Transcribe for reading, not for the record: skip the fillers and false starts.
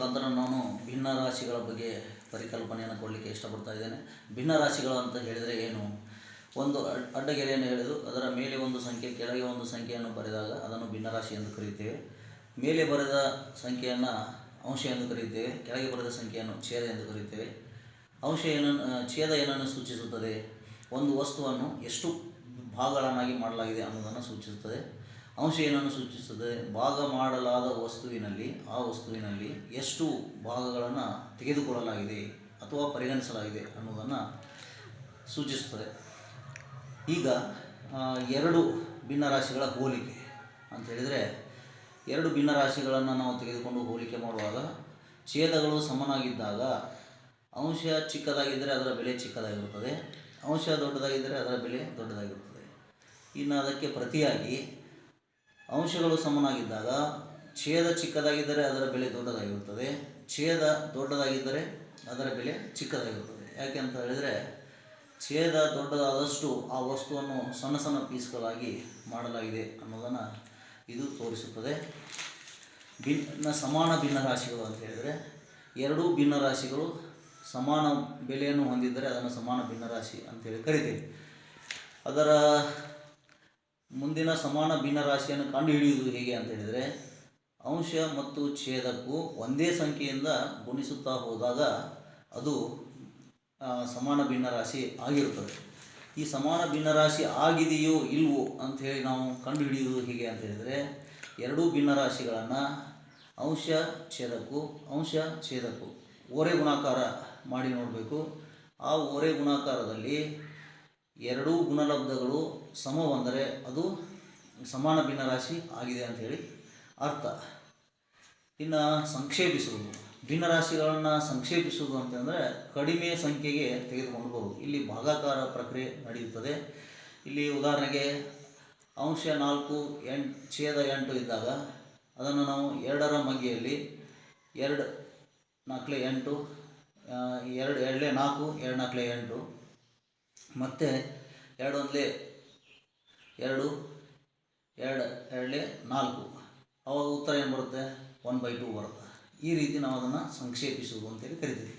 ಮುಖಾಂತರ ನಾನು ಭಿನ್ನ ರಾಶಿಗಳ ಬಗ್ಗೆ ಪರಿಕಲ್ಪನೆಯನ್ನು ಕೊಡಲಿಕ್ಕೆ ಇಷ್ಟಪಡ್ತಾ ಇದ್ದೇನೆ. ಭಿನ್ನ ರಾಶಿಗಳು ಅಂತ ಹೇಳಿದರೆ ಏನು? ಒಂದು ಅಡ್ಡಗೆರೆಯನ್ನು ಎಳೆದು ಅದರ ಮೇಲೆ ಒಂದು ಸಂಖ್ಯೆ ಕೆಳಗೆ ಒಂದು ಸಂಖ್ಯೆಯನ್ನು ಬರೆದಾಗ ಅದನ್ನು ಭಿನ್ನರಾಶಿ ಎಂದು ಕರೆಯುತ್ತೇವೆ. ಮೇಲೆ ಬರೆದ ಸಂಖ್ಯೆಯನ್ನು ಅಂಶ ಎಂದು ಕರೆಯುತ್ತೇವೆ, ಕೆಳಗೆ ಬರೆದ ಸಂಖ್ಯೆಯನ್ನು ಛೇದ ಎಂದು ಕರೆಯುತ್ತೇವೆ. ಛೇದ ಏನನ್ನು ಸೂಚಿಸುತ್ತದೆ? ಒಂದು ವಸ್ತುವನ್ನು ಎಷ್ಟು ಭಾಗಗಳನ್ನಾಗಿ ಮಾಡಲಾಗಿದೆ ಅನ್ನೋದನ್ನು ಸೂಚಿಸುತ್ತದೆ. ಅಂಶ ಏನನ್ನು ಸೂಚಿಸುತ್ತದೆ? ಭಾಗ ಮಾಡಲಾದ ವಸ್ತುವಿನಲ್ಲಿ ಆ ವಸ್ತುವಿನಲ್ಲಿ ಎಷ್ಟು ಭಾಗಗಳನ್ನು ತೆಗೆದುಕೊಳ್ಳಲಾಗಿದೆ ಅಥವಾ ಪರಿಗಣಿಸಲಾಗಿದೆ ಅನ್ನೋದನ್ನು ಸೂಚಿಸುತ್ತದೆ. ಈಗ ಎರಡು ಭಿನ್ನರಾಶಿಗಳ ಹೋಲಿಕೆ ಅಂತ ಹೇಳಿದರೆ, ಎರಡು ಭಿನ್ನರಾಶಿಗಳನ್ನು ನಾವು ತೆಗೆದುಕೊಂಡು ಹೋಲಿಕೆ ಮಾಡುವಾಗ ಛೇದಗಳು ಸಮನಾಗಿದ್ದಾಗ ಅಂಶ ಚಿಕ್ಕದಾಗಿದ್ದರೆ ಅದರ ಬೆಲೆ ಚಿಕ್ಕದಾಗಿರುತ್ತದೆ, ಅಂಶ ದೊಡ್ಡದಾಗಿದ್ದರೆ ಅದರ ಬೆಲೆ ದೊಡ್ಡದಾಗಿರುತ್ತದೆ. ಇನ್ನು ಅದಕ್ಕೆ ಪ್ರತಿಯಾಗಿ ಅಂಶಗಳು ಸಮನಾಗಿದ್ದಾಗ ಛೇದ ಚಿಕ್ಕದಾಗಿದ್ದರೆ ಅದರ ಬೆಲೆ ದೊಡ್ಡದಾಗಿರುತ್ತದೆ, ಛೇದ ದೊಡ್ಡದಾಗಿದ್ದರೆ ಅದರ ಬೆಲೆ ಚಿಕ್ಕದಾಗಿರುತ್ತದೆ. ಯಾಕೆ ಅಂತ ಹೇಳಿದರೆ, ಛೇದ ದೊಡ್ಡದಾದಷ್ಟು ಆ ವಸ್ತುವನ್ನು ಸಣ್ಣ ಸಣ್ಣ ಪೀಸ್ಗಳಾಗಿ ಮಾಡಲಾಗಿದೆ ಅನ್ನೋದನ್ನು ಇದು ತೋರಿಸುತ್ತದೆ. ಸಮಾನ ಭಿನ್ನರಾಶಿಗಳು ಅಂತ ಹೇಳಿದರೆ, ಎರಡೂ ಭಿನ್ನರಾಶಿಗಳು ಸಮಾನ ಬೆಲೆಯನ್ನು ಹೊಂದಿದ್ದರೆ ಅದನ್ನು ಸಮಾನ ಭಿನ್ನರಾಶಿ ಅಂತೇಳಿ ಕರಿತೀವಿ. ಅದರ ಮುಂದಿನ ಸಮಾನ ಭಿನ್ನರಾಶಿಯನ್ನು ಕಂಡುಹಿಡಿಯುವುದು ಹೇಗೆ ಅಂತ ಹೇಳಿದರೆ, ಅಂಶ ಮತ್ತು ಛೇದಕ್ಕೂ ಒಂದೇ ಸಂಖ್ಯೆಯಿಂದ ಗುಣಿಸುತ್ತಾ ಹೋದಾಗ ಅದು ಸಮಾನ ಭಿನ್ನರಾಶಿ ಆಗಿರುತ್ತದೆ. ಈ ಸಮಾನ ಭಿನ್ನರಾಶಿ ಆಗಿದೆಯೋ ಇಲ್ವೋ ಅಂಥೇಳಿ ನಾವು ಕಂಡುಹಿಡಿಯುವುದು ಹೇಗೆ ಅಂತ ಹೇಳಿದರೆ, ಎರಡೂ ಭಿನ್ನರಾಶಿಗಳನ್ನು ಅಂಶ ಛೇದಕ್ಕೂ ಓರೆ ಗುಣಾಕಾರ ಮಾಡಿ ನೋಡಬೇಕು. ಆ ಓರೆ ಗುಣಾಕಾರದಲ್ಲಿ ಎರಡೂ ಗುಣಲಬ್ಧಗಳು ಸಮ ಬಂದರೆ ಅದು ಸಮಾನ ಭಿನ್ನರಾಶಿ ಆಗಿದೆ ಅಂಥೇಳಿ ಅರ್ಥ. ಇನ್ನು ಸಂಕ್ಷೇಪಿಸುವುದು, ಭಿನ್ನರಾಶಿಗಳನ್ನು ಸಂಕ್ಷೇಪಿಸುವುದು ಅಂತಂದರೆ ಕಡಿಮೆ ಸಂಖ್ಯೆಗೆ ತೆಗೆದುಕೊಂಡು ಬರುವುದು. ಇಲ್ಲಿ ಭಾಗಾಕಾರ ಪ್ರಕ್ರಿಯೆ ನಡೆಯುತ್ತದೆ. ಇಲ್ಲಿ ಉದಾಹರಣೆಗೆ ಅಂಶ 4 ಛೇದ 8 ಇದ್ದಾಗ ಅದನ್ನು ನಾವು 2ರ ಮಗ್ಗಿಯಲ್ಲಿ 2 4 8, 2 2 4, 2 4 8 ಮತ್ತು 2 1 2, 2 2 4, ಆವಾಗ ಉತ್ತರ ಏನು ಬರುತ್ತೆ? 1/2 ಬರುತ್ತೆ. ಈ ರೀತಿ ನಾವು ಅದನ್ನು ಸಂಕ್ಷೇಪಿಸುವುದು ಅಂತೇಳಿ ಕರಿತೀವಿ.